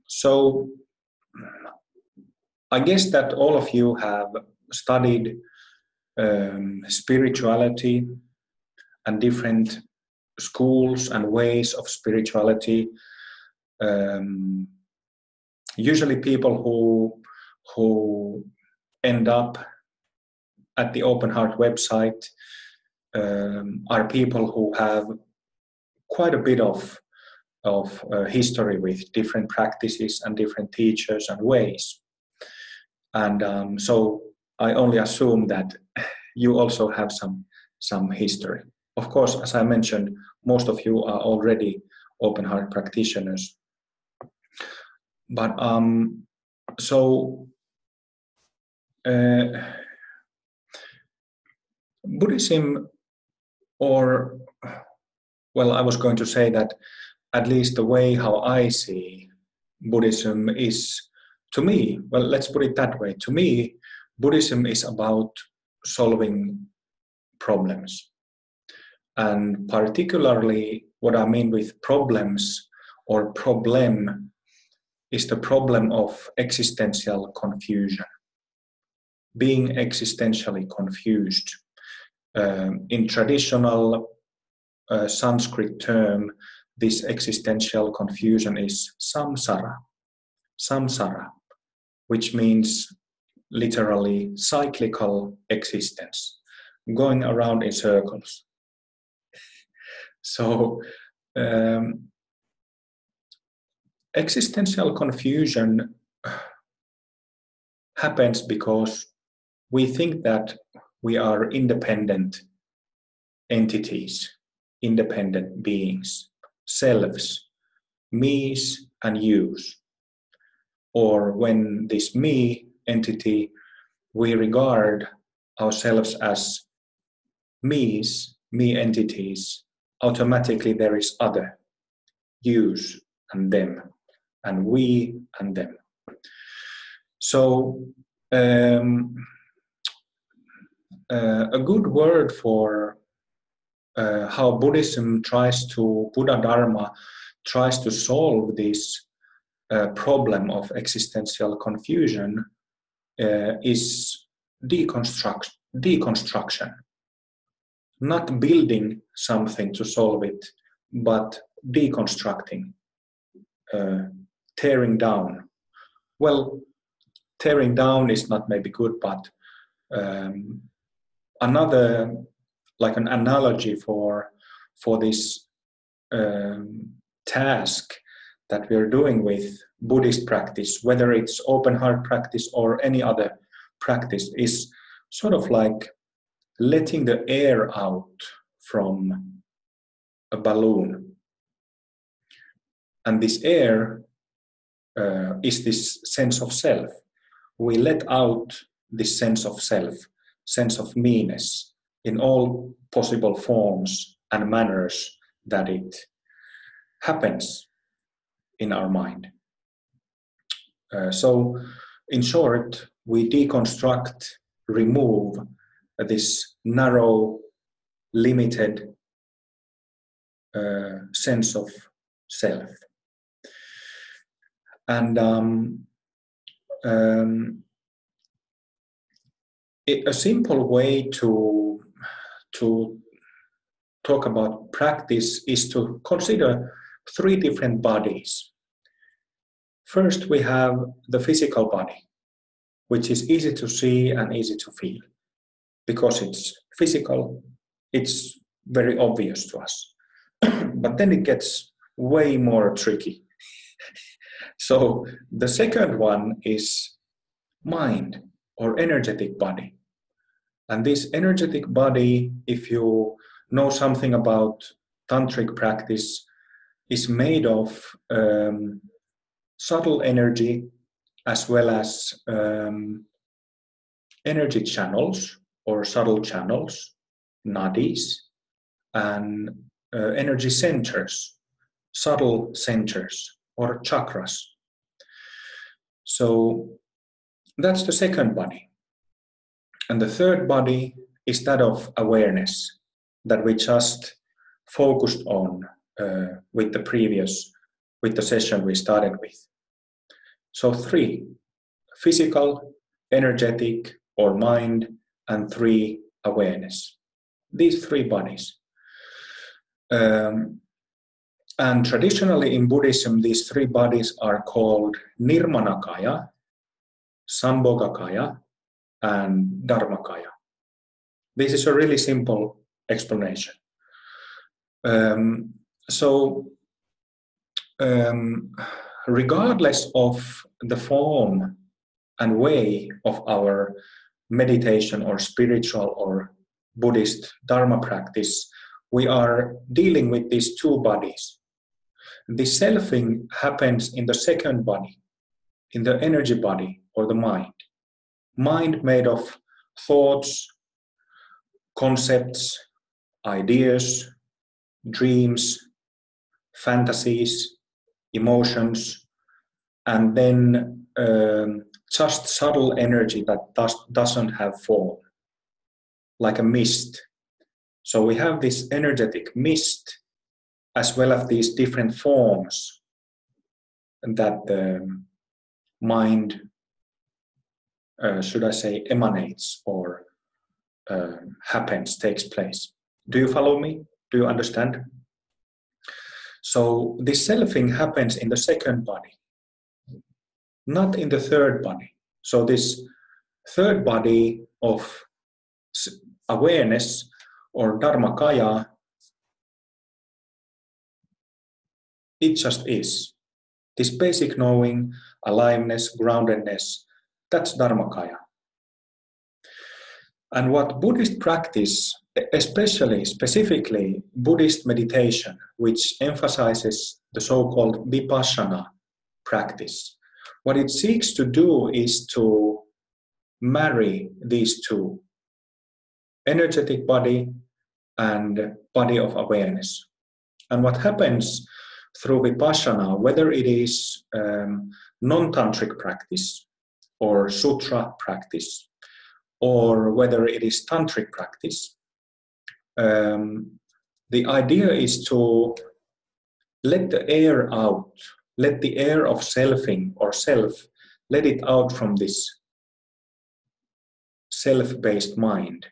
So I guess that all of you have studied spirituality and different schools and ways of spirituality. Usually people who end up at the Open Heart website are people who have quite a bit of history with different practices and different teachers and ways. And so I only assume that you also have some history. Of course, as I mentioned, most of you are already Open Heart practitioners. But Buddhism, or, well, I was going to say that at least the way how I see Buddhism is, to me, well, let's put it that way. To me, Buddhism is about solving problems. And particularly what I mean with problems or problem is the problem of existential confusion. Being existentially confused. In traditional Sanskrit term, this existential confusion is samsara. Samsara, which means literally cyclical existence, going around in circles. So existential confusion happens because we think that we are independent entities, independent beings, selves, me's and you's. Or when this me entity, we regard ourselves as me's, me entities, automatically there is other, you's and them, and we and them. So a good word for how Buddhism Buddha Dharma tries to solve this problem of existential confusion is deconstruction. Not building something to solve it, but deconstructing, tearing down. Well, tearing down is not maybe good, but another, like an analogy for this task that we're doing with Buddhist practice, whether it's Open Heart practice or any other practice, is sort of like letting the air out from a balloon. And this air is this sense of self. We let out this sense of self, sense of meanness, in all possible forms and manners that it happens in our mind. So, in short, we deconstruct, remove this narrow, limited sense of self. And a simple way to talk about practice is to consider 3 different bodies. First, we have the physical body, which is easy to see and easy to feel. Because it's physical, it's very obvious to us. But then it gets way more tricky. So the second one is mind or energetic body. And this energetic body, if you know something about tantric practice, is made of subtle energy as well as energy channels or subtle channels, Nadis, and energy centers, subtle centers or Chakras. So that's the second body. And the third body is that of awareness that we just focused on with the previous with the session we started with. So 3, physical, energetic or mind, and 3, awareness. These 3 bodies. And traditionally in Buddhism, these 3 bodies are called Nirmanakaya, Sambhogakaya, and Dharmakaya. This is a really simple explanation. Regardless of the form and way of our meditation or spiritual or Buddhist Dharma practice, we are dealing with these 2 bodies. The selfing happens in the second body, in the energy body or the mind. Mind made of thoughts, concepts, ideas, dreams, fantasies, emotions, and then just subtle energy that doesn't have form, like a mist. So we have this energetic mist as well as these different forms that the mind, should I say, emanates or happens, takes place. Do you follow me? Do you understand? So this selfing happens in the second body, not in the third body. So this third body of awareness or Dharmakaya, it just is. This basic knowing, aliveness, groundedness, that's Dharmakaya. And what Buddhist practice, especially, specifically Buddhist meditation, which emphasizes the so-called vipassana practice, what it seeks to do is to marry these 2, energetic body and body of awareness. And what happens through vipassana, whether it is non-tantric practice or sutra practice, or whether it is tantric practice, the idea is to let the air out, let the air of selfing or self, let it out from this self-based mind,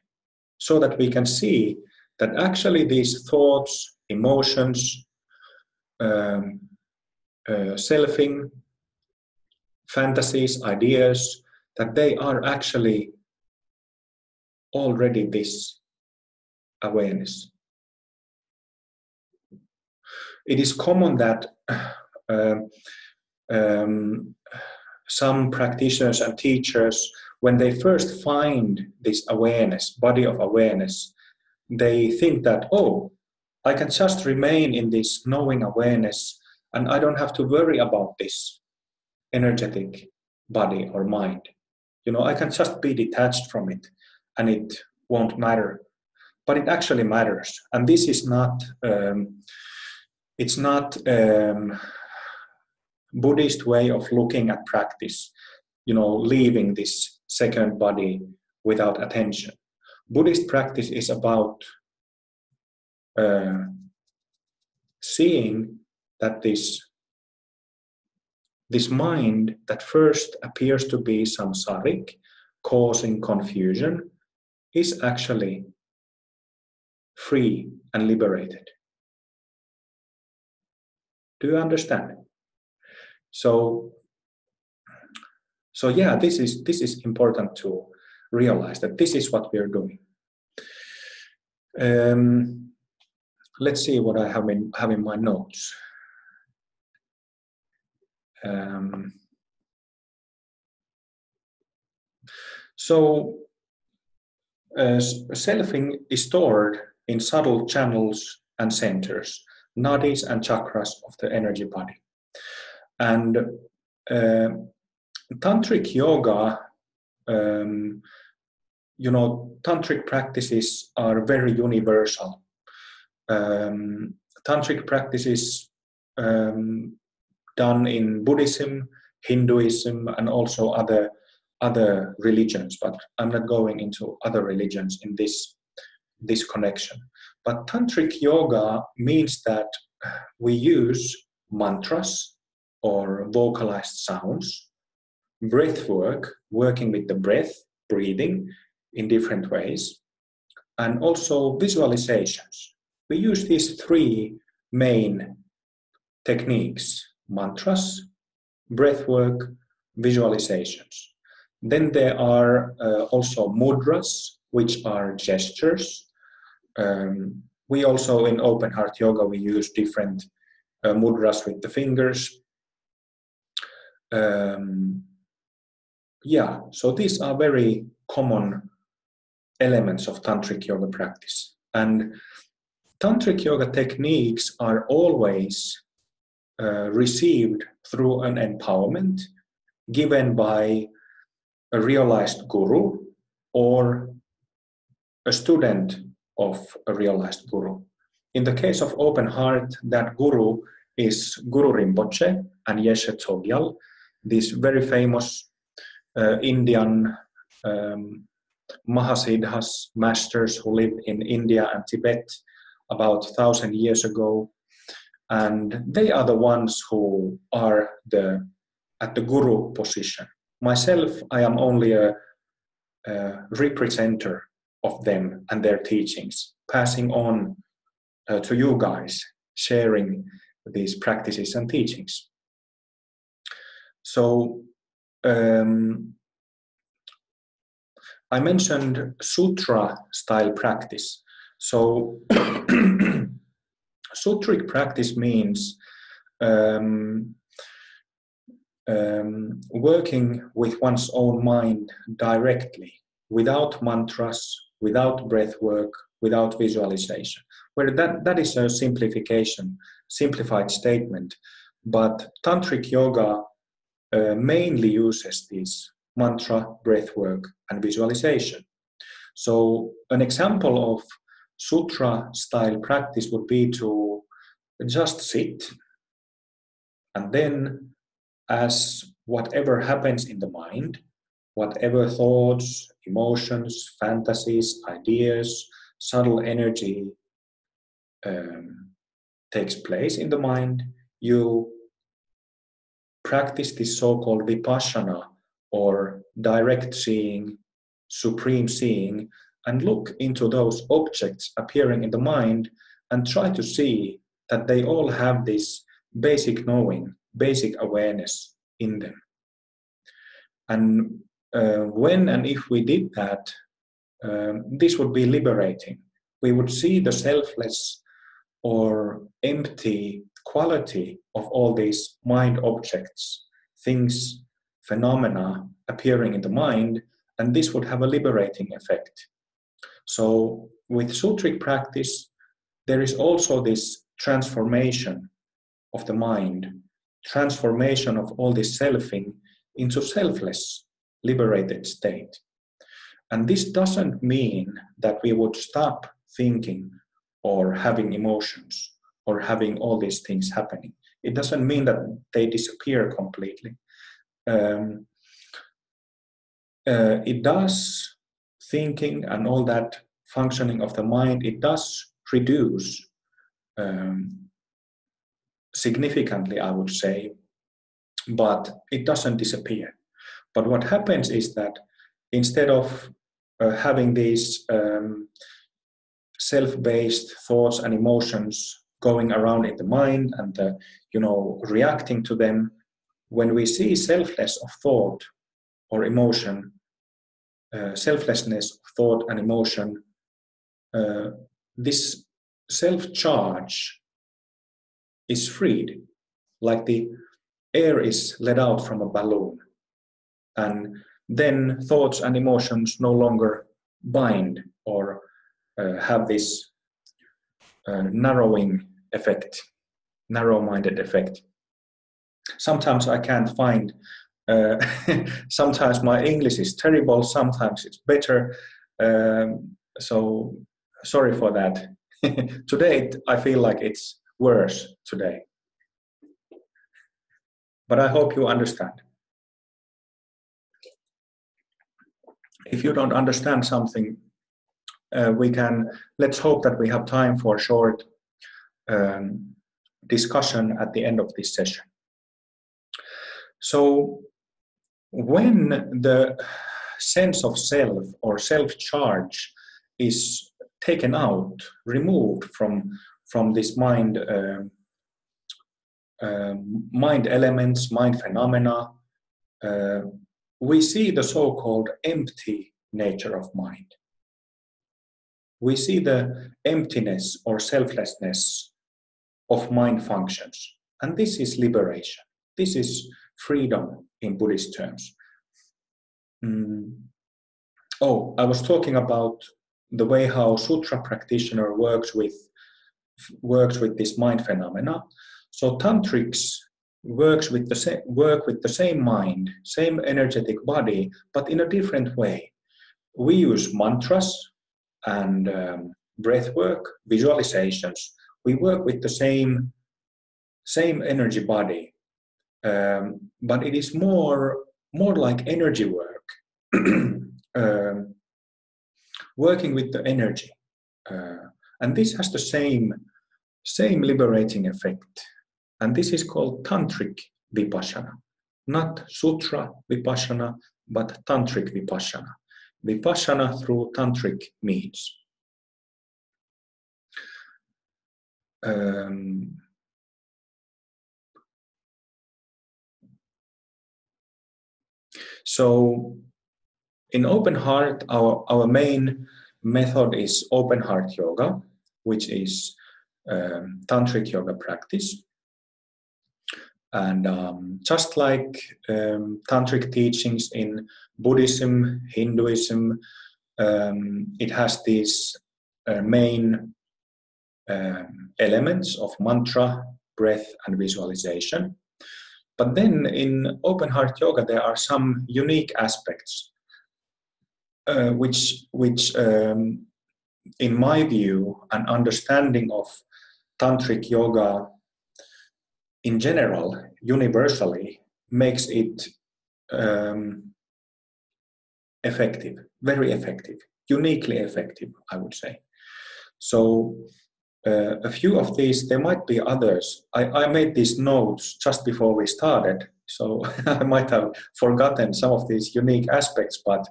so that we can see that actually these thoughts, emotions, selfing, fantasies, ideas, that they are actually already this awareness. It is common that some practitioners and teachers, when they first find this awareness, body of awareness, they think that, oh, I can just remain in this knowing awareness and I don't have to worry about this energetic body or mind. You know, I can just be detached from it and it won't matter. But it actually matters. And this is not, it's not Buddhist way of looking at practice, you know, leaving this second body without attention. Buddhist practice is about seeing that this mind that first appears to be samsaric, causing confusion, is actually free and liberated. Do you understand? So yeah, this is important to realize that this is what we are doing. Let's see what I have in my notes. Selfing is stored in subtle channels and centers, nadis and chakras of the energy body. And Tantric Yoga, you know, tantric practices are very universal. Tantric practices done in Buddhism, Hinduism, and also other religions, but I'm not going into other religions in this connection. But Tantric Yoga means that we use mantras or vocalized sounds, breath work, working with the breath, breathing in different ways, and also visualizations. We use these three main techniques: mantras, breath work, visualizations. Then there are also mudras, which are gestures. We also in Open Heart Yoga, we use different mudras with the fingers. Yeah, so these are very common elements of Tantric Yoga practice. And Tantric Yoga techniques are always received through an empowerment given by a realized guru or a student of a realized guru. In the case of Open Heart, that guru is Guru Rinpoche and Yeshe Tsogyal, these very famous Indian Mahasiddhas, masters who lived in India and Tibet about 1,000 years ago. And they are the ones who are at the guru position. Myself, I am only a representative of them and their teachings, passing on to you guys, sharing these practices and teachings. So I mentioned sutra style practice. So sutric practice means working with one's own mind directly, without mantras, without breath work, without visualization. Where that is a simplified statement, but Tantric Yoga mainly uses these mantra, breath work, and visualization. So an example of sutra style practice would be to just sit, and then as whatever happens in the mind, whatever thoughts, emotions, fantasies, ideas, subtle energy takes place in the mind, you practice this so-called vipassana, or direct seeing, supreme seeing, and look into those objects appearing in the mind and try to see that they all have this basic knowing, basic awareness in them. And when and if we did that, this would be liberating. We would see the selfless or empty quality of all these mind objects, things, phenomena appearing in the mind, and this would have a liberating effect. So with sutric practice, there is also this transformation of the mind, transformation of all this selfing into selfless, liberated state. And this doesn't mean that we would stop thinking or having emotions or having all these things happening. It doesn't mean that they disappear completely. It does, thinking and all that functioning of the mind, it does reduce significantly, I would say, but it doesn't disappear. But what happens is that instead of having these self-based thoughts and emotions going around in the mind and reacting to them, when we see selfless of thought or emotion, selflessness of thought and emotion, this self-charge is freed, like the air is let out from a balloon, and then thoughts and emotions no longer bind or have this narrowing effect, narrow-minded effect. Sometimes I can't find, sometimes my English is terrible, sometimes it's better, so sorry for that. Today I feel like it's worse today. But I hope you understand. If you don't understand something, let's hope that we have time for a short discussion at the end of this session. So when the sense of self or self-charge is taken out, removed from this mind elements, mind phenomena, we see the so-called empty nature of mind. We see the emptiness or selflessness of mind functions. And this is liberation. This is freedom in Buddhist terms. Oh, I was talking about the way how Sutra practitioner works with this mind phenomena. So Tantrics work with the same mind, same energetic body, but in a different way. We use mantras and breathwork, visualizations. We work with the same energy body, but it is more like energy work, working with the energy, and this has the same liberating effect. And this is called Tantric Vipassana, not Sutra Vipassana, but Tantric Vipassana. Vipassana through Tantric means. So in Open Heart, our main method is Open Heart Yoga, which is Tantric Yoga practice. And just like Tantric teachings in Buddhism, Hinduism, it has these main elements of mantra, breath, and visualization. But then in Open Heart Yoga, there are some unique aspects, which in my view, an understanding of Tantric Yoga in general, universally, makes it effective, very effective, uniquely effective, I would say. So a few of these, there might be others. I made these notes just before we started, so I might have forgotten some of these unique aspects, but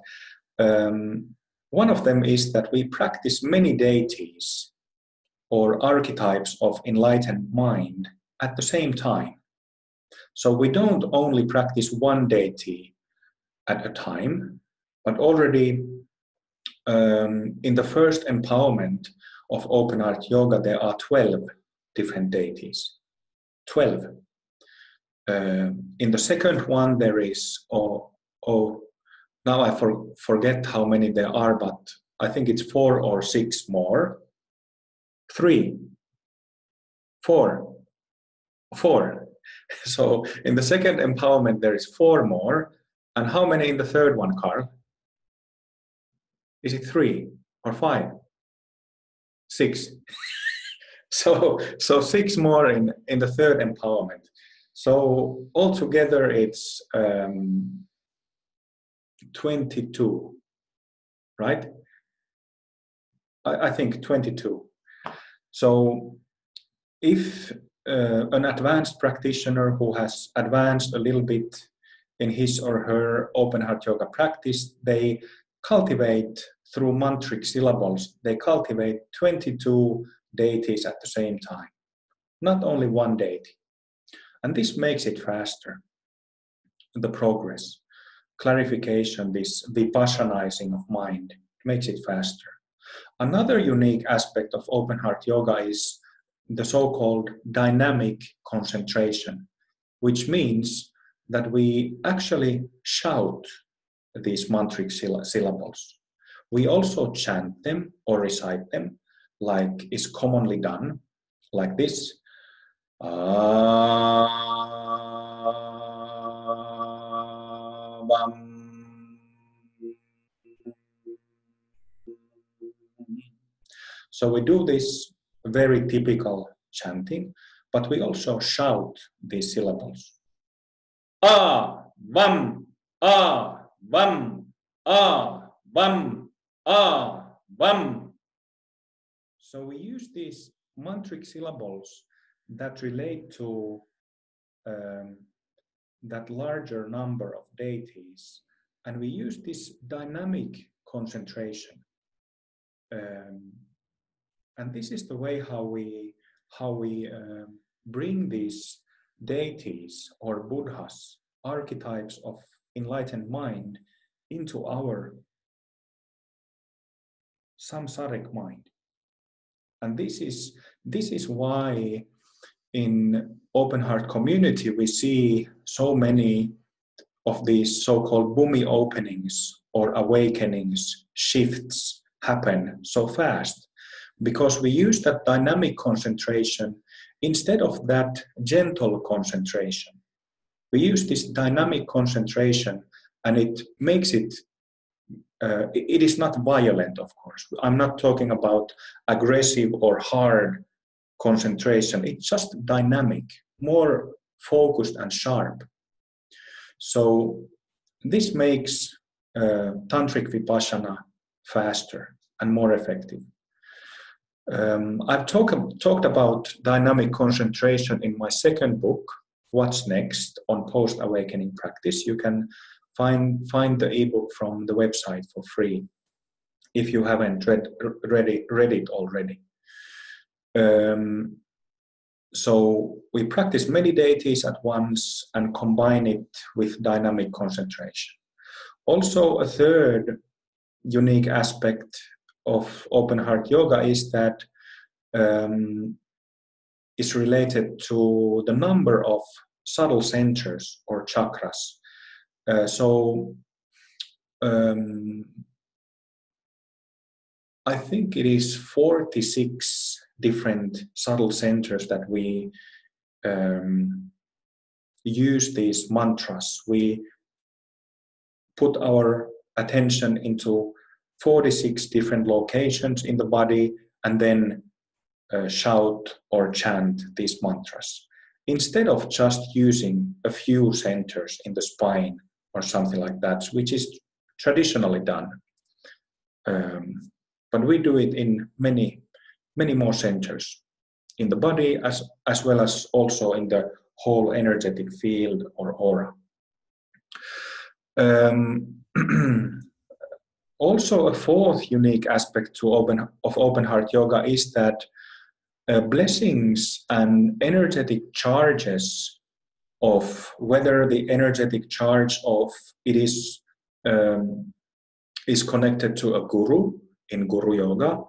one of them is that we practice many deities or archetypes of enlightened mind at the same time. So we don't only practice one deity at a time, but already in the first empowerment of Open Heart Yoga, there are 12 different deities. 12. In the second one, there is, now I forget how many there are, but I think it's 4 or 6 more. 3, 4. So in the second empowerment, there is 4 more. And how many in the third one, Carl? Is it 3 or 5? 6. So 6 more in the third empowerment. So altogether it's 22, right? I think 22. So if an advanced practitioner who has advanced a little bit in his or her Open Heart Yoga practice, they cultivate through mantric syllables, they cultivate 22 deities at the same time, not only one deity. And this makes it faster, the progress, clarification, this vipassanizing of mind, makes it faster. Another unique aspect of Open Heart Yoga is the so-called dynamic concentration, which means that we actually shout these mantric syllables. We also chant them or recite them, like is commonly done, like this. So we do this very typical chanting, but we also shout these syllables. Ah, vam, ah, vam, ah, vam, ah, vam. So we use these mantric syllables that relate to that larger number of deities, and we use this dynamic concentration. And this is the way how we bring these deities or Buddhas, archetypes of enlightened mind, into our samsaric mind. And this is why in open heart community we see so many of these so-called bhumi openings or awakenings, shifts happen so fast, because we use that dynamic concentration instead of that gentle concentration. We use this dynamic concentration, and it makes it it is not violent, of course. I'm not talking about aggressive or hard concentration. It's just dynamic, more focused and sharp. So this makes Tantric Vipassana faster and more effective. I've talked about dynamic concentration in my second book, What's Next, on post-awakening practice. You can find the ebook from the website for free if you haven't read it already. So we practice many deities at once and combine it with dynamic concentration. Also, a third unique aspect of open heart yoga is that is related to the number of subtle centers or chakras. I think it is 46 different subtle centers that we use these mantras. We put our attention into 46 different locations in the body and then shout or chant these mantras, instead of just using a few centers in the spine or something like that, which is traditionally done. But we do it in many more centers in the body, as well as also in the whole energetic field or aura. Also, a fourth unique aspect of open heart yoga is that blessings and energetic charges of whether the energetic charge of it is connected to a guru in guru yoga,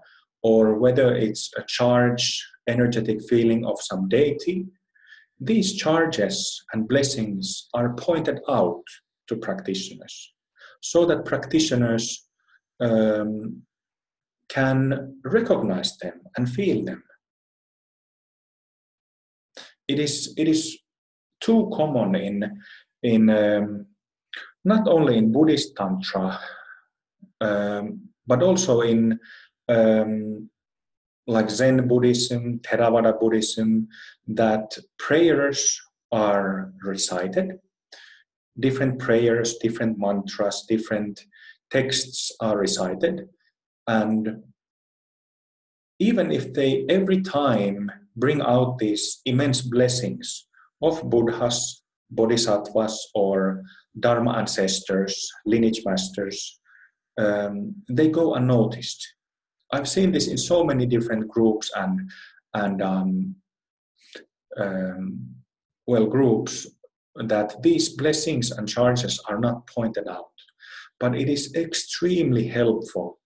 or whether it's a charge, energetic feeling of some deity, these charges and blessings are pointed out to practitioners so that practitioners can recognize them and feel them. It is too common in not only in Buddhist Tantra, but also in like Zen Buddhism, Theravada Buddhism, that prayers are recited. Different prayers, different mantras, different texts are recited. And even if they every time bring out these immense blessings of Buddhas, Bodhisattvas, or Dharma ancestors, lineage masters, they go unnoticed. I've seen this in so many different groups and groups, that these blessings and charges are not pointed out. But it is extremely helpful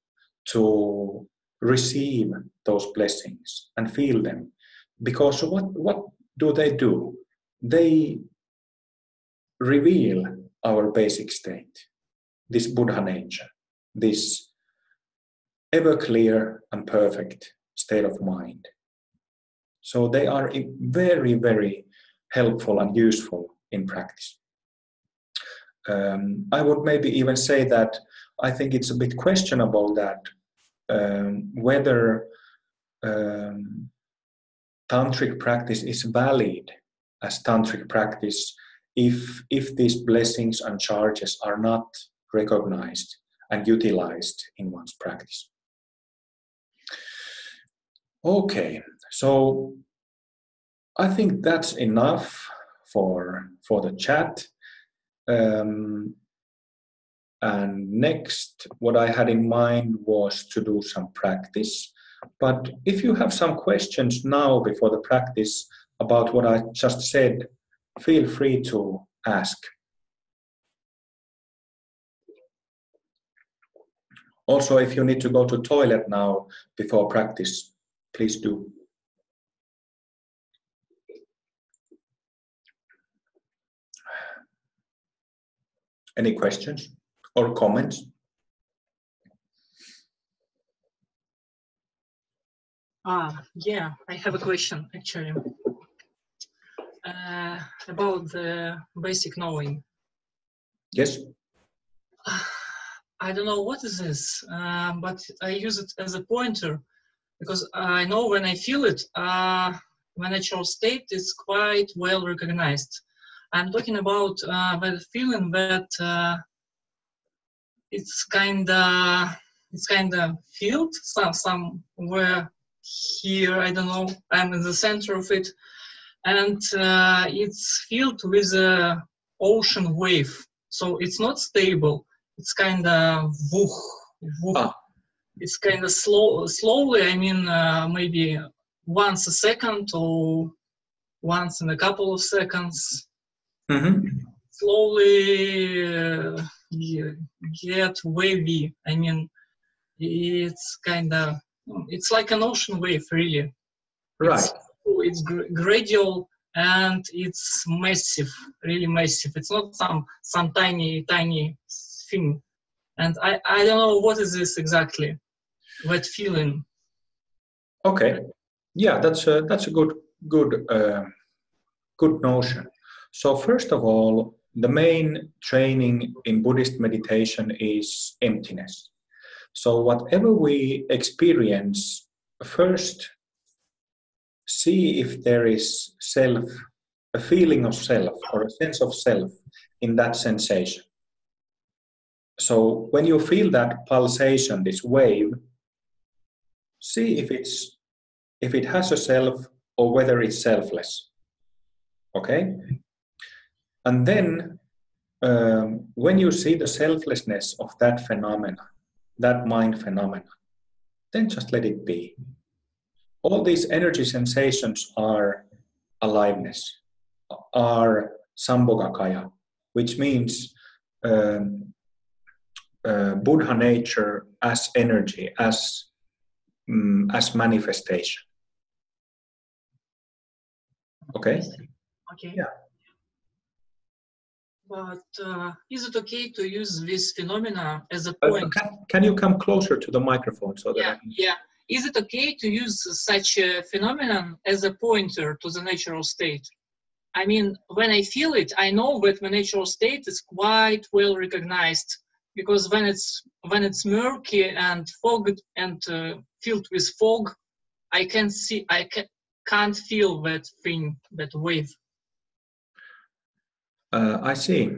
to receive those blessings and feel them, because what do? They reveal our basic state, this Buddha nature, this ever clear and perfect state of mind. So they are very, very helpful and useful in practice. I would maybe even say that I think it's a bit questionable that whether tantric practice is valid as tantric practice if these blessings and charges are not recognized and utilized in one's practice. Okay, so I think that's enough for the chat. And next, what I had in mind was to do some practice. But if you have some questions now before the practice about what I just said, feel free to ask. Also, if you need to go to toilet now before practice, please do. Any questions or comments? Yeah, I have a question actually about the basic knowing. Yes. I don't know what is this, but I use it as a pointer because I know when I feel it, my natural state is quite well recognized. I'm talking about the feeling that it's kind of filled somewhere here. I don't know. I'm in the center of it, and it's filled with a ocean wave. So it's not stable. It's kind of woof, woof. Ah. It's kind of slowly. I mean, maybe once a second or once in a couple of seconds. Mm-hmm. Slowly get wavy. I mean, it's kind of, it's like an ocean wave, really. Right. It's gradual and it's massive, really massive. It's not some tiny thing. And I don't know what is this exactly, that feeling. Okay. Yeah, that's a good notion. So first of all, the main training in Buddhist meditation is emptiness. So whatever we experience, first see if there is self, a feeling of self or a sense of self in that sensation. So when you feel that pulsation, this wave, see if it has a self or whether it's selfless. Okay? And then when you see the selflessness of that phenomena, that mind phenomena, then just let it be. All these energy sensations are aliveness, are Sambhogakaya, which means Buddha nature as energy, as manifestation. Okay? Okay. Yeah. But is it okay to use this phenomena as a point? Can you come closer to the microphone so that Yeah. Is it okay to use such a phenomenon as a pointer to the natural state? I mean, when I feel it, I know that the natural state is quite well recognized, because when it's murky and fogged and filled with fog, I can't feel that thing, that wave. I see.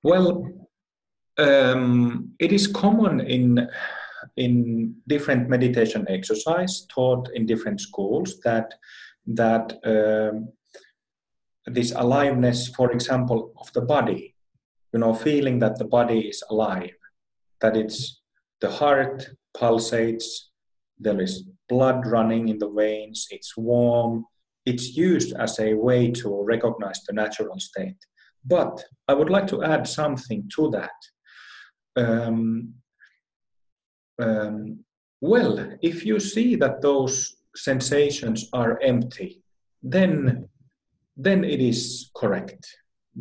Well, it is common in different meditation exercise taught in different schools that this aliveness, for example, of the body, feeling that the body is alive, that it's the heart pulsates, there is blood running in the veins, it's warm. It's used as a way to recognize the natural state. But I would like to add something to that. Well, if you see that those sensations are empty, then it is correct,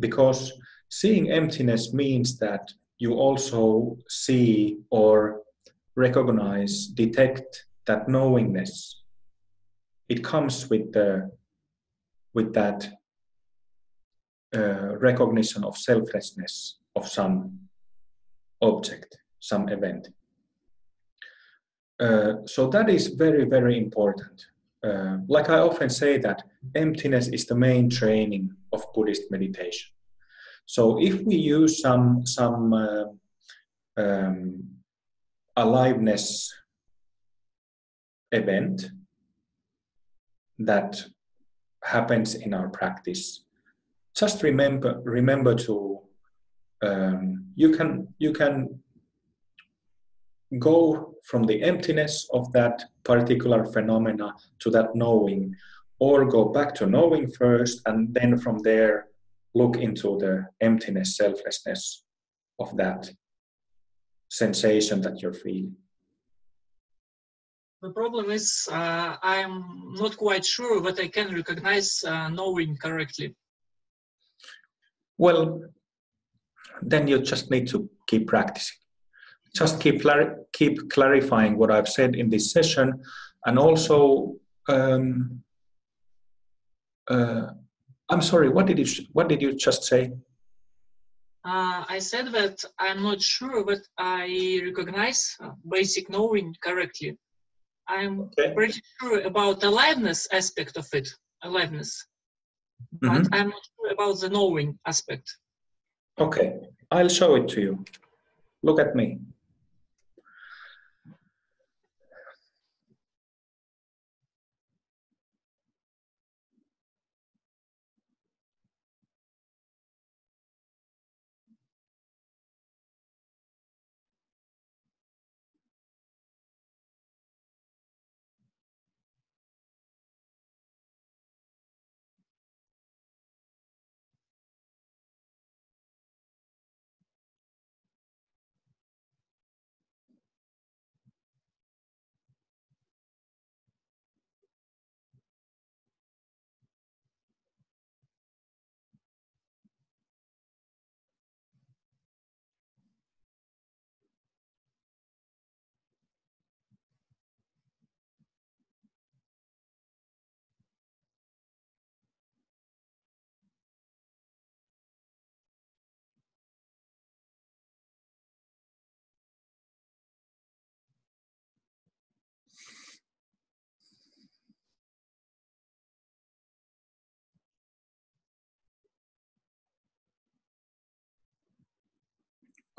because seeing emptiness means that you also see or recognize, detect that knowingness. It comes with that recognition of selflessness of some object, some event. So that is very, very important. Like I often say, that emptiness is the main training of Buddhist meditation. So if we use some aliveness event that happens in our practice, just remember to you can go from the emptiness of that particular phenomena to that knowing, or go back to knowing first, and then from there look into the emptiness, selflessness of that sensation that you're feeling. The problem is I'm not quite sure that I can recognize knowing correctly. Well, then you just need to keep practicing. Just keep clarifying what I've said in this session, and also, I'm sorry. What did you just say? I said that I'm not sure that I recognize basic knowing correctly. I'm pretty sure about the aliveness aspect of it, aliveness, but I'm not sure about the knowing aspect. Okay, I'll show it to you. Look at me.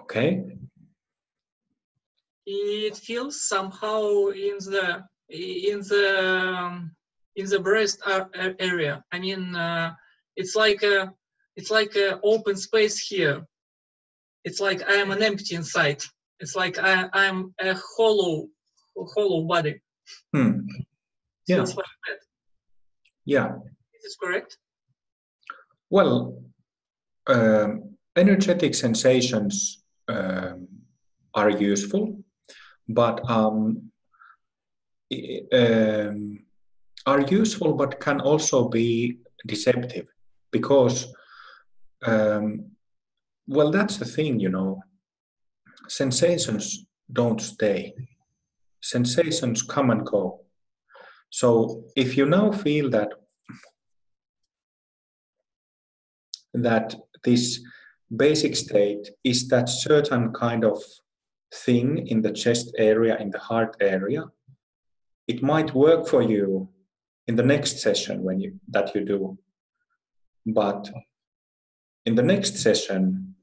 Okay. It feels somehow in the breast area. I mean, it's like a open space here. It's like I am an empty inside. It's like I'm a hollow body. Yeah. Feels like that. Yeah. Is this correct? Well, energetic sensations are useful, but can also be deceptive, because well, that's the thing, sensations don't stay. Sensations come and go. So if you now feel that this basic state is that certain kind of thing in the chest area, in the heart area, it might work for you in the next session that you do. But in the next session,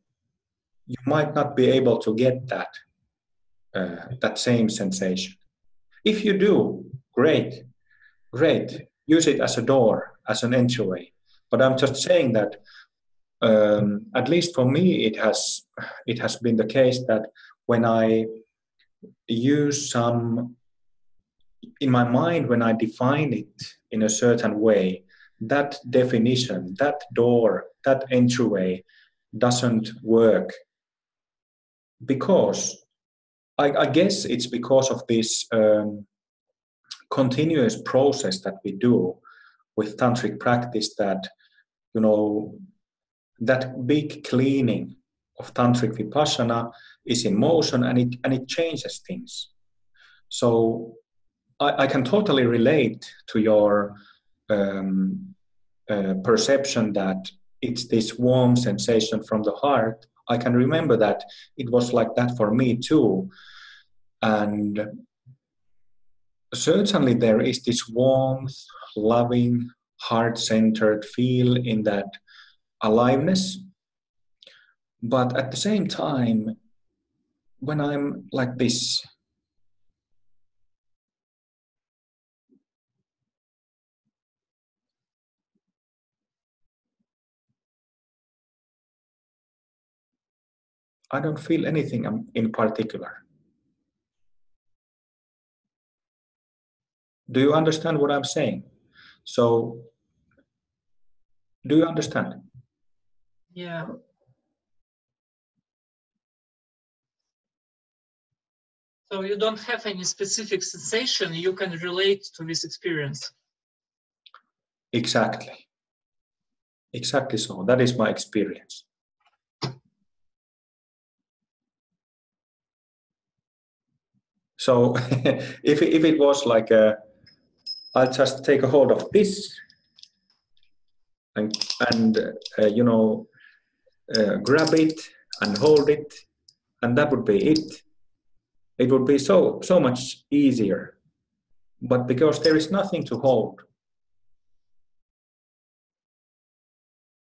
you might not be able to get that same sensation. If you do, great. Use it as a door, as an entryway. But I'm just saying that at least for me, it has been the case that when I use some in my mind, when I define it in a certain way, that definition, that door, that entryway doesn't work, because I guess it's because of this continuous process that we do with tantric practice, that that big cleaning of tantric vipassana is in motion, and it changes things. So I can totally relate to your perception that it's this warm sensation from the heart. I can remember that it was like that for me too. And certainly there is this warmth, loving, heart-centered feel in that aliveness. But at the same time, when I'm like this, I don't feel anything in particular. Do you understand what I'm saying? So, do you understand? Yeah. So you don't have any specific sensation you can relate to this experience. Exactly. Exactly so. That is my experience. So if it was like I'll just take a hold of this and grab it and hold it, and that would be it. It would be so much easier. But because there is nothing to hold,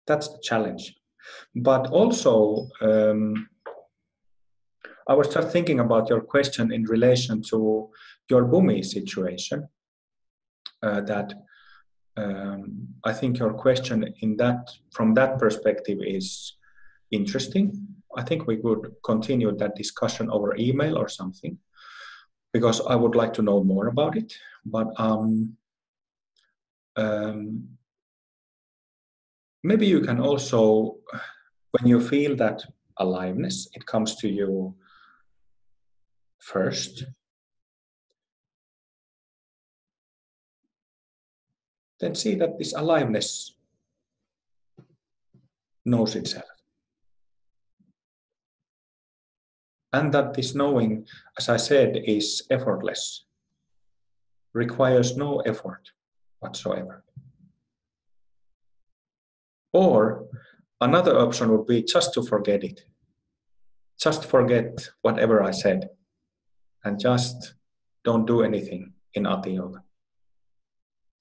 that's the challenge. But also, I was just thinking about your question in relation to your Bhumi situation. I think your question from that perspective is interesting. I think we could continue that discussion over email or something, because I would like to know more about it. But maybe you can also, when you feel that aliveness, it comes to you first, then see that this aliveness knows itself. And that this knowing, as I said, is effortless, requires no effort whatsoever. Or another option would be just to forget it. Just forget whatever I said and just don't do anything in Ati Yoga.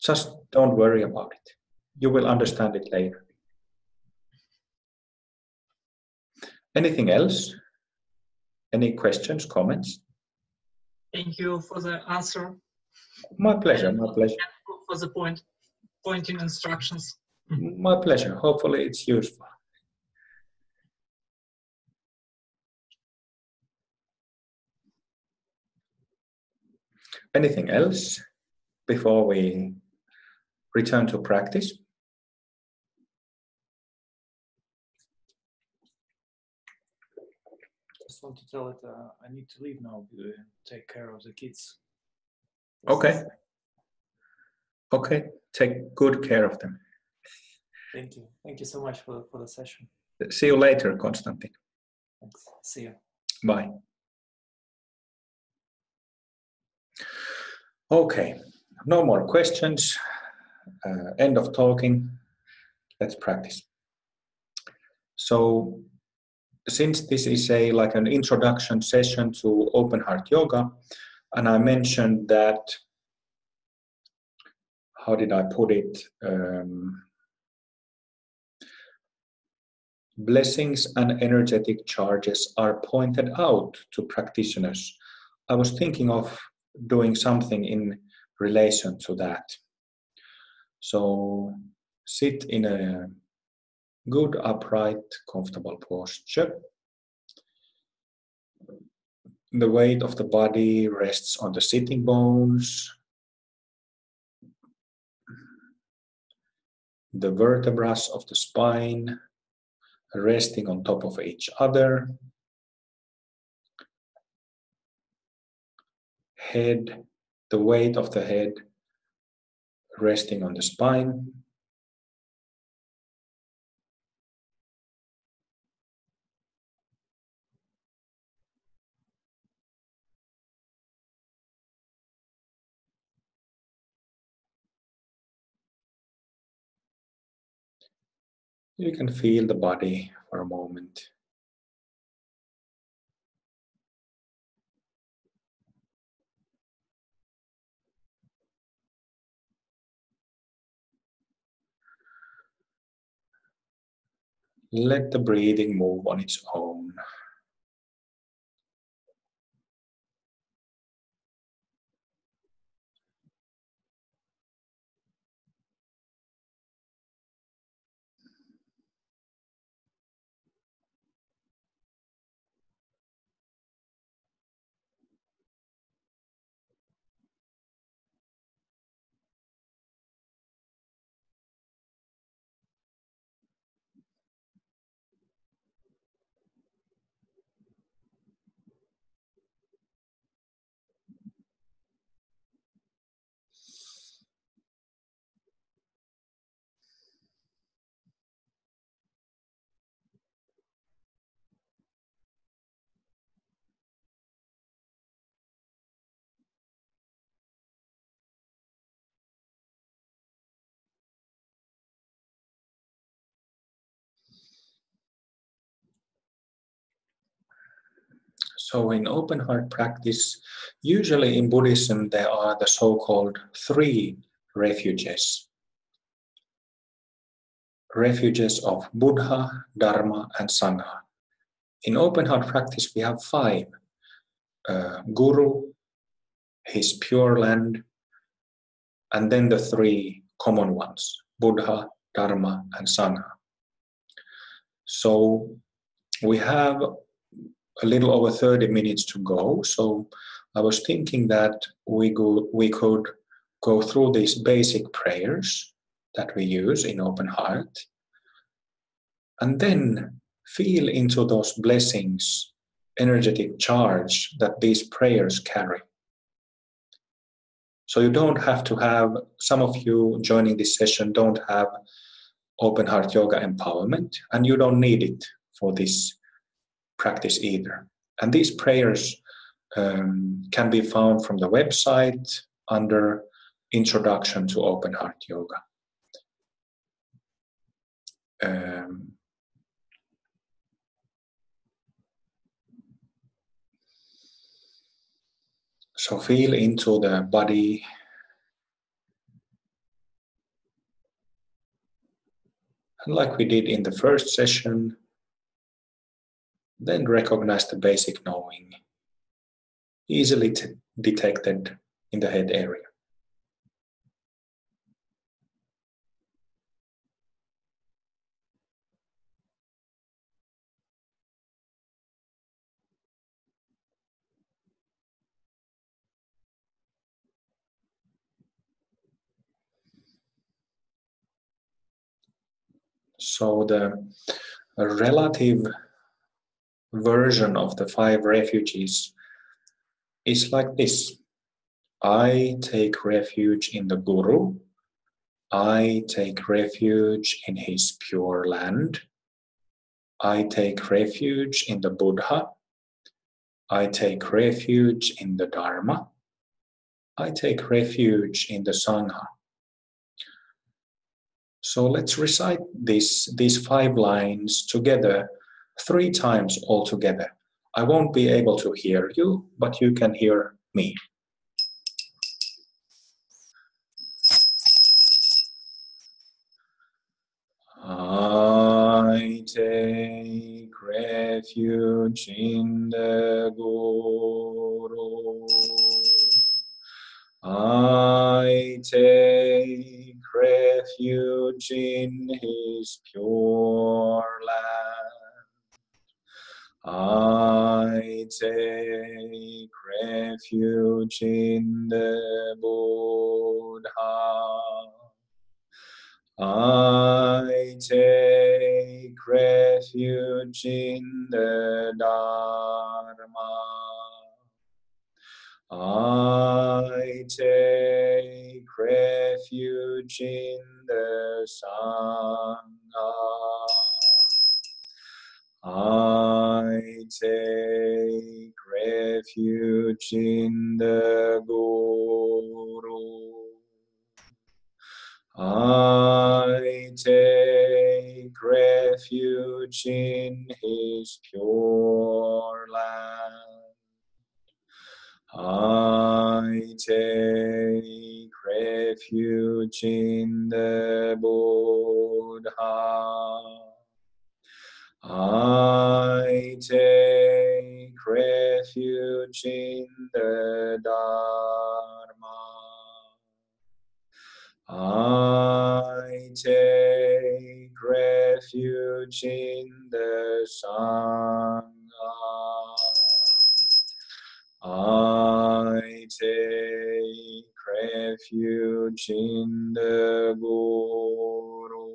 Just don't worry about it. You will understand it later. Anything else? Any questions, comments? Thank you for the answer. My pleasure, my pleasure. For the pointing instructions. My pleasure. Hopefully it's useful. Anything else before we return to practice? Just want to tell it I need to leave now to take care of the kids. Okay. Okay, take good care of them. Thank you. Thank you so much for the session. See you later, Konstantin. Thanks. See you. Bye. Okay, no more questions. End of talking. Let's practice. So, since this is like an introduction session to open heart yoga, and I mentioned that, how did I put it? Blessings and energetic charges are pointed out to practitioners. I was thinking of doing something in relation to that. So sit in a good, upright, comfortable posture. The weight of the body rests on the sitting bones. The vertebrae of the spine resting on top of each other. Head, the weight of the head resting on the spine. You can feel the body for a moment. Let the breathing move on its own. So in open heart practice, usually in Buddhism, there are the so-called three refuges. Refuges of Buddha, Dharma, and Sangha. In open heart practice, we have five. Guru, his pure land, and then the three common ones, Buddha, Dharma, and Sangha. So we have a little over 30 minutes to go. So I was thinking that we could go through these basic prayers that we use in open heart, and then feel into those blessings, energetic charge that these prayers carry. So you don't have to have, some of you joining this session don't have open heart yoga empowerment, and you don't need it for this practice either. And these prayers can be found from the website under Introduction to Open Heart Yoga. So feel into the body. And like we did in the first session, then recognize the basic knowing, easily detected in the head area. So the relative version of the five refuges is like this. I take refuge in the Guru. I take refuge in his pure land. I take refuge in the Buddha. I take refuge in the Dharma. I take refuge in the Sangha. So let's recite these 5 lines together 3 times altogether. I won't be able to hear you, but you can hear me. I take refuge in the Guru. I take refuge in his pure land. I take refuge in the Buddha. I take refuge in the Dharma. I take refuge in the Sangha. I take refuge in the Guru. I take refuge in his pure land. I take refuge in the Buddha. I take refuge in the Dharma. I take refuge in the Sangha. I take refuge in the Guru.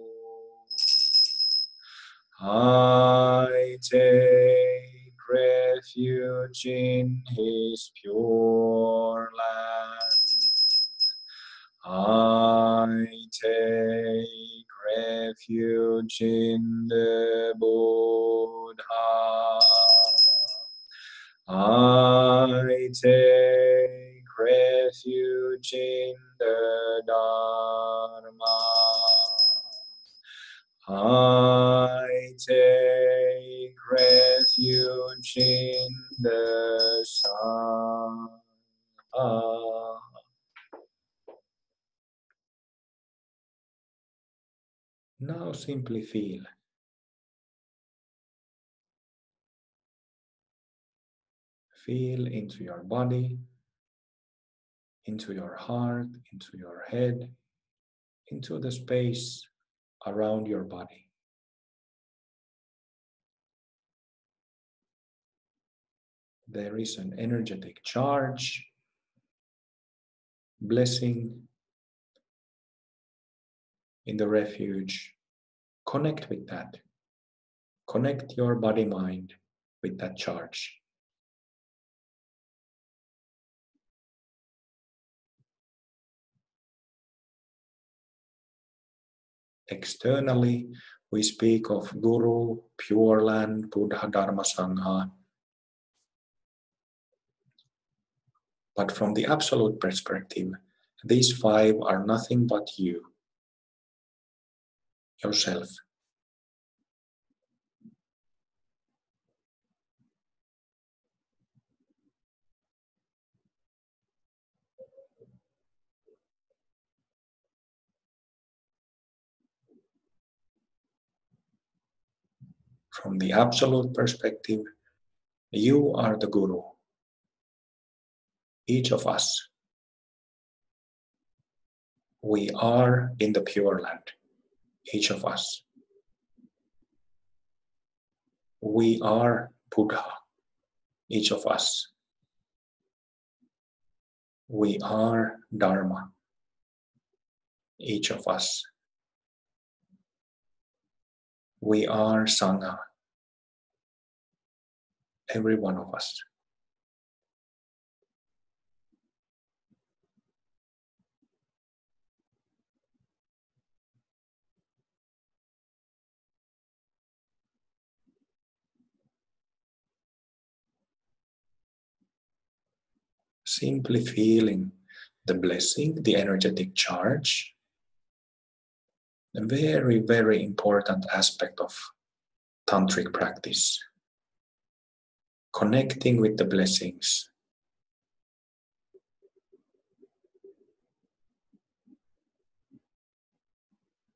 I take refuge in his pure land. I take refuge in the Buddha. I take refuge in the Dharma. I take refuge in Now simply feel. Feel into your body, into your heart, into your head, into the space around your body. There is an energetic charge, blessing in the refuge. Connect with that. Connect your body-mind with that charge. Externally, we speak of Guru, Pure Land, Buddha, Dharma, Sangha. But from the absolute perspective, these five are nothing but you, yourself. From the absolute perspective, you are the Guru. Each of us. We are in the Pure Land. Each of us. We are Buddha. Each of us. We are Dharma. Each of us. We are Sangha. Every one of us. Simply feeling the blessing, the energetic charge, a very, very important aspect of Tantric practice. Connecting with the blessings.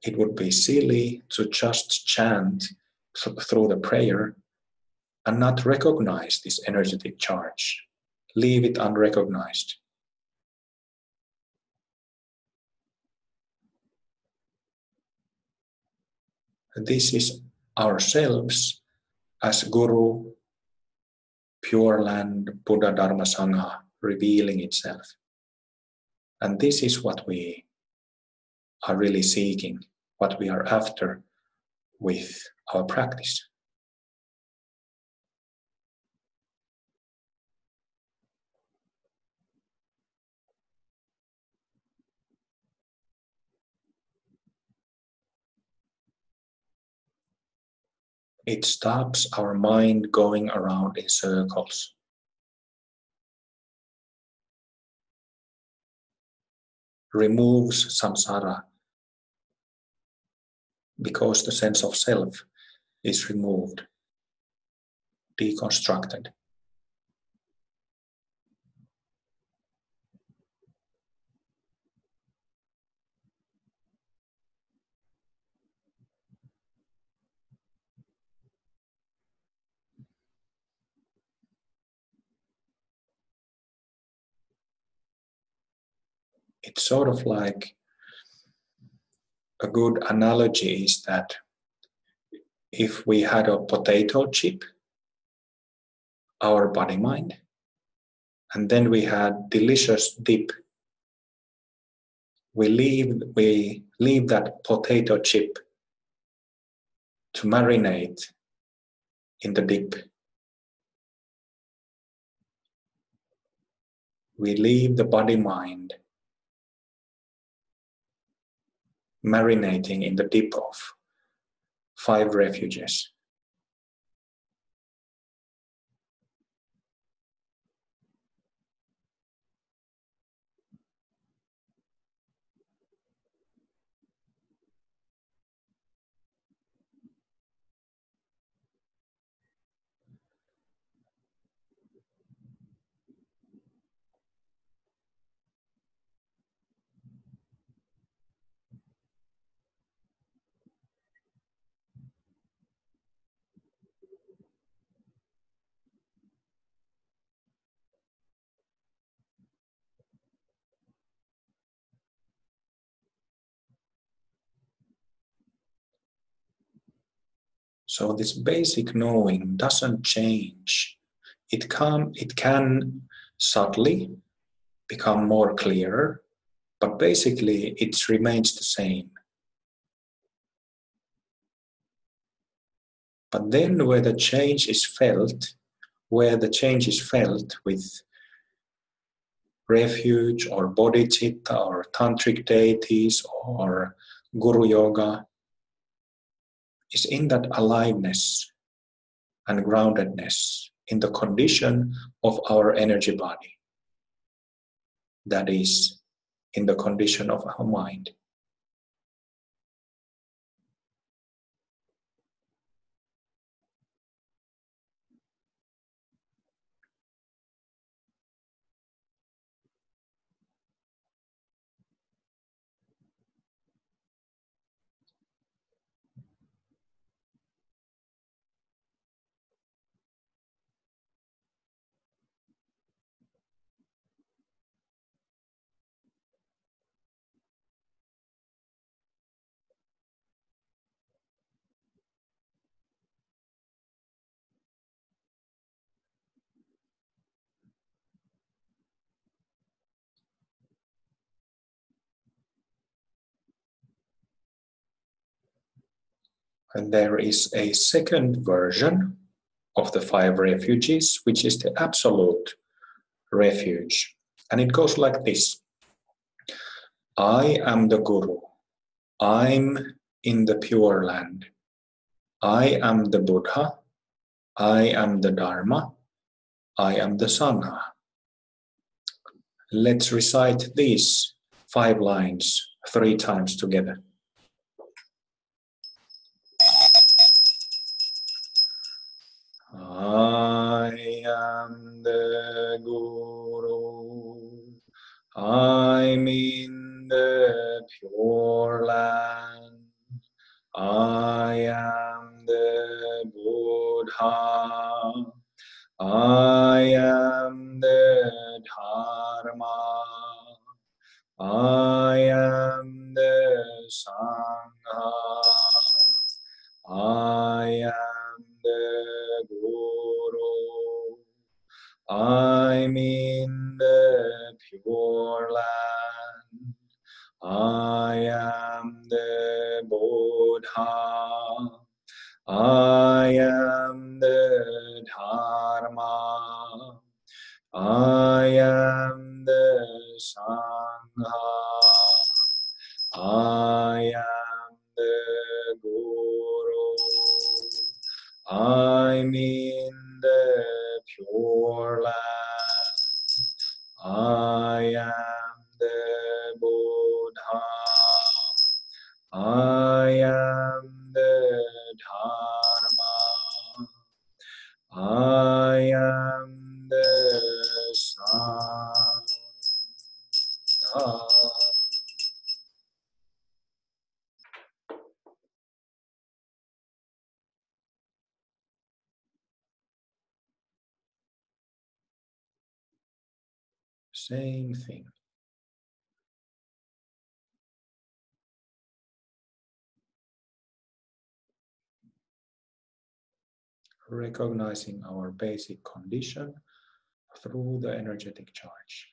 It would be silly to just chant through the prayer and not recognize this energetic charge. Leave it unrecognized. This is ourselves as Guru, Pure Land, Buddha, Dharma, Sangha revealing itself. And this is what we are really seeking, what we are after with our practice. It stops our mind going around in circles. Removes samsara because the sense of self is removed, deconstructed. It's sort of like a good analogy is that if we had a potato chip, our body mind, and then we had delicious dip, we leave that potato chip to marinate in the dip. We leave the body mind marinating in the dip of 5 refuges. So this basic knowing doesn't change. It can subtly become more clearer, but basically it remains the same. But then where the change is felt with refuge or bodhicitta or tantric deities or guru yoga, is in that aliveness and groundedness in the condition of our energy body. That is, in the condition of our mind. And there is a second version of the 5 refuges, which is the absolute refuge. And it goes like this. I am the Guru. I'm in the Pure Land. I am the Buddha. I am the Dharma. I am the Sangha. Let's recite these 5 lines 3 times together. I am the Guru. I'm in the Pure Land. I am the Buddha. I am the Dharma. I am the Sangha. I am the Guru. I'm in the Pure Land. I am the Buddha. I am the Dharma. I am the Sangha. I am the Guru. I'm in the Pure Land. I am the Buddha. I am the Dharma. I am the Sangha. Same thing. Recognizing our basic condition through the energetic charge.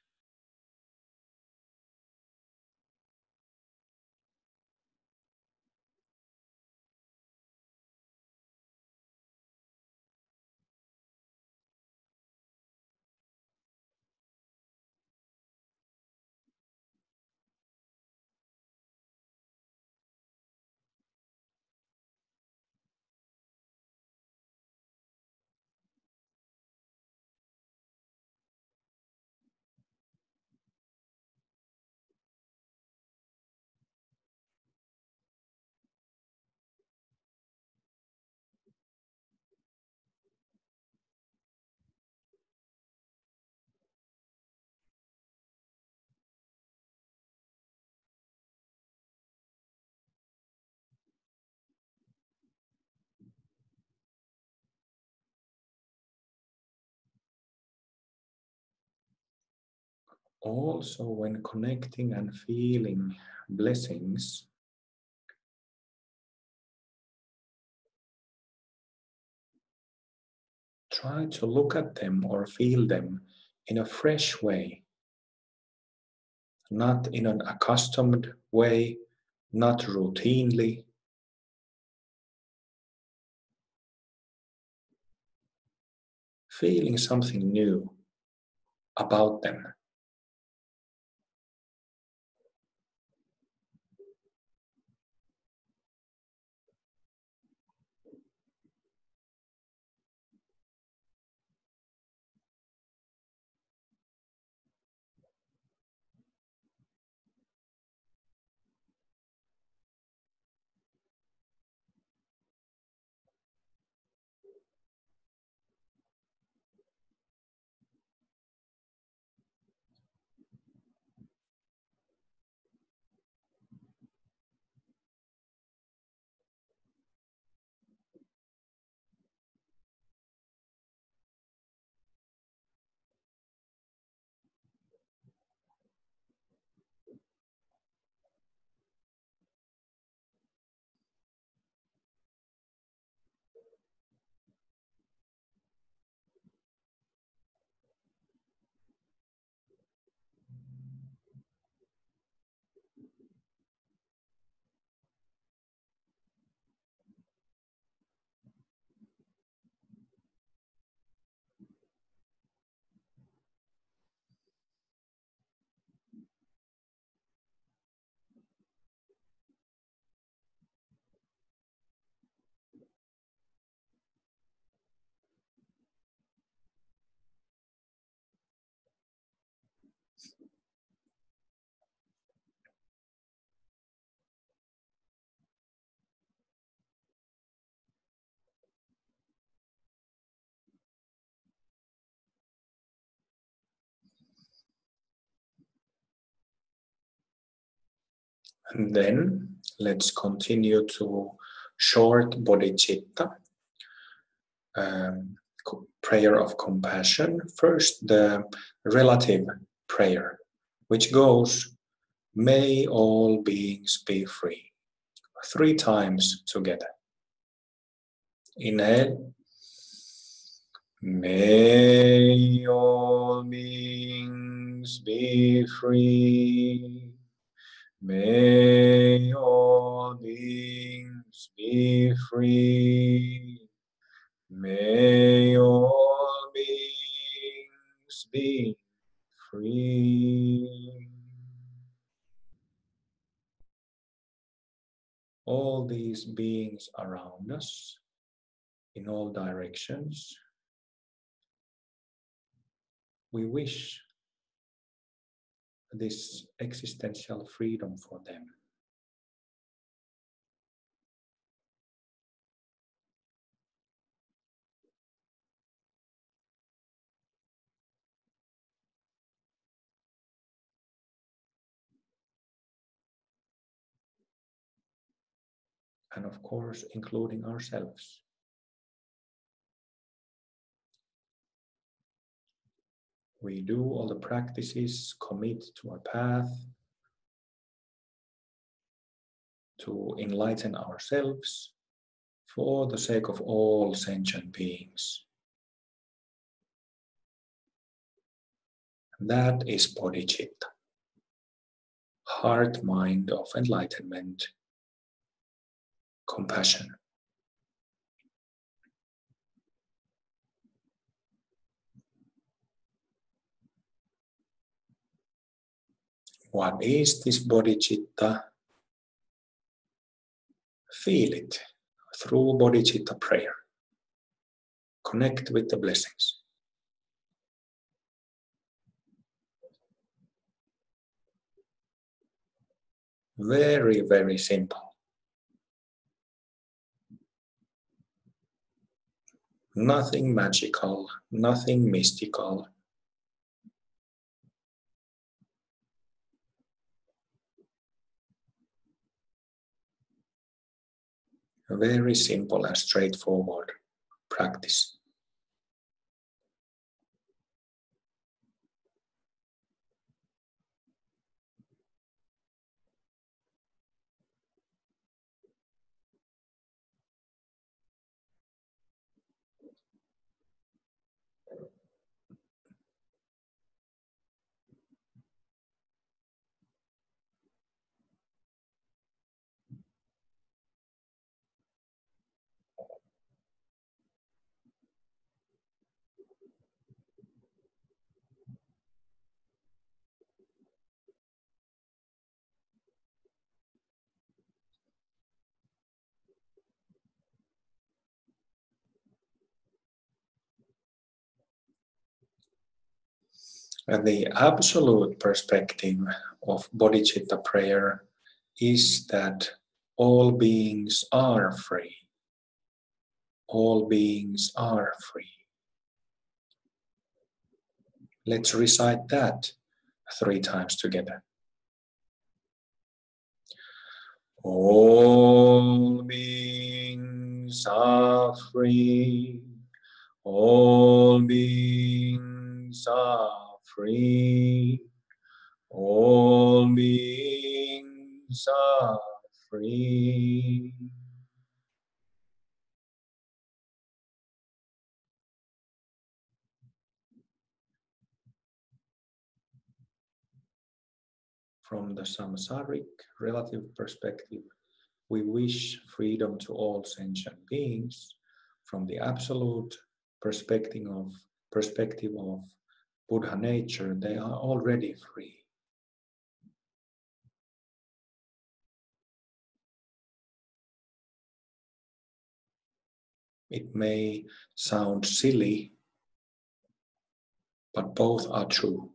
Also, when connecting and feeling blessings, Try to look at them or feel them in a fresh way, not in an accustomed way, not routinely. Feeling something new about them. And then let's continue to short bodhicitta, prayer of compassion. First, the relative prayer, which goes, may all beings be free. 3 times together. Inhale. May all beings be free. May all beings be free. May all beings be free. All these beings around us, in all directions, we wish this existential freedom for them. And of course, including ourselves. We do all the practices, commit to a path to enlighten ourselves for the sake of all sentient beings. That is bodhicitta, heart mind of enlightenment, compassion. What is this bodhicitta? Feel it through bodhicitta prayer. Connect with the blessings. Very, very simple. Nothing magical, nothing mystical. A very simple and straightforward practice. And the absolute perspective of bodhicitta prayer is that all beings are free. All beings are free. Let's recite that 3 times together. All beings are free. All beings are free. All beings are free. From the samsaric relative perspective, we wish freedom to all sentient beings. From the absolute perspective of Buddha nature, they are already free. It may sound silly, but both are true.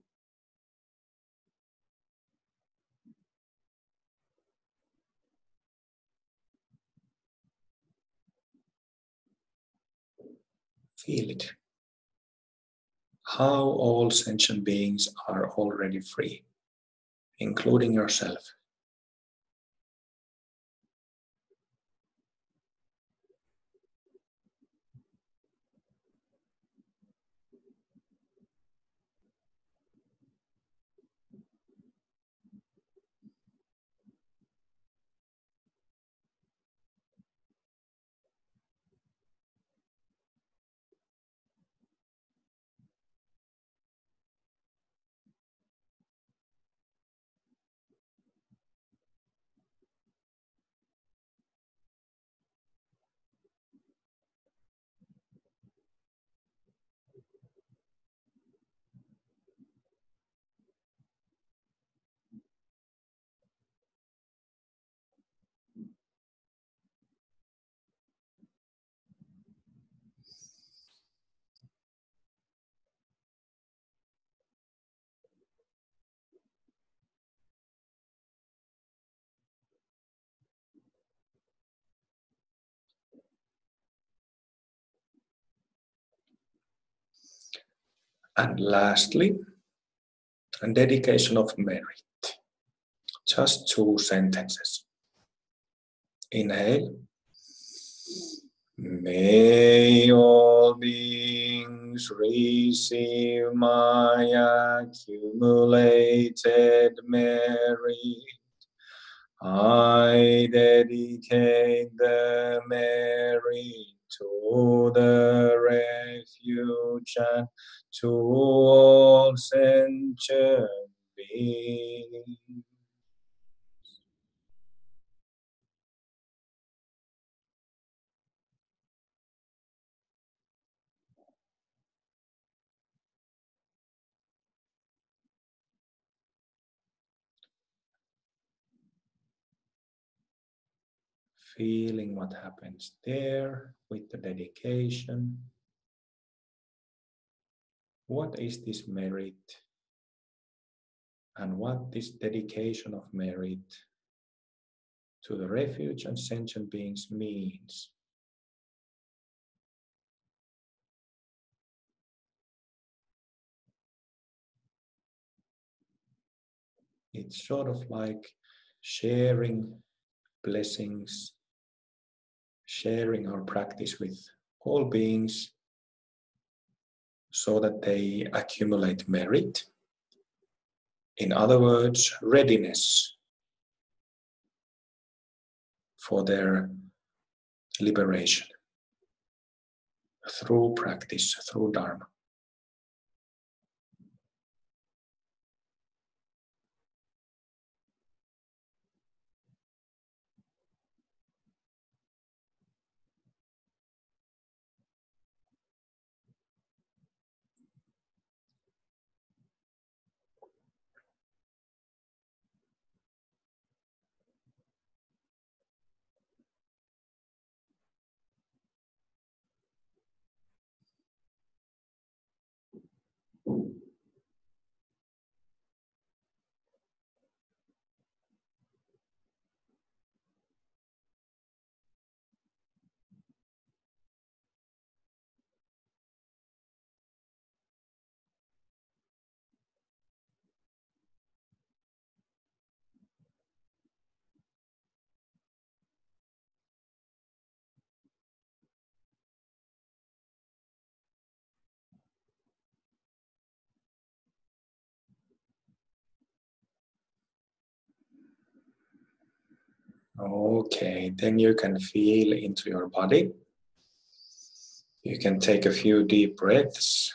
Feel it. How all sentient beings are already free, including yourself. And lastly, a dedication of merit. Just 2 sentences. Inhale. May all beings receive my accumulated merit. I dedicate the merit to the refuge and to all sentient beings. Feeling what happens there with the dedication. What is this merit? And what this dedication of merit to the refuge and sentient beings means? It's sort of like sharing blessings, sharing our practice with all beings so that they accumulate merit. In other words, readiness for their liberation through practice, through Dharma. Okay, then you can feel into your body. You can take a few deep breaths.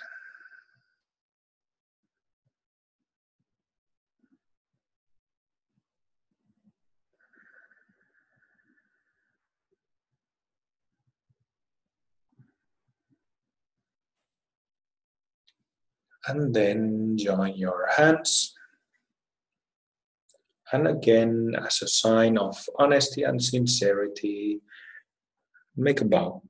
And then join your hands. And again, as a sign of honesty and sincerity, make a bow.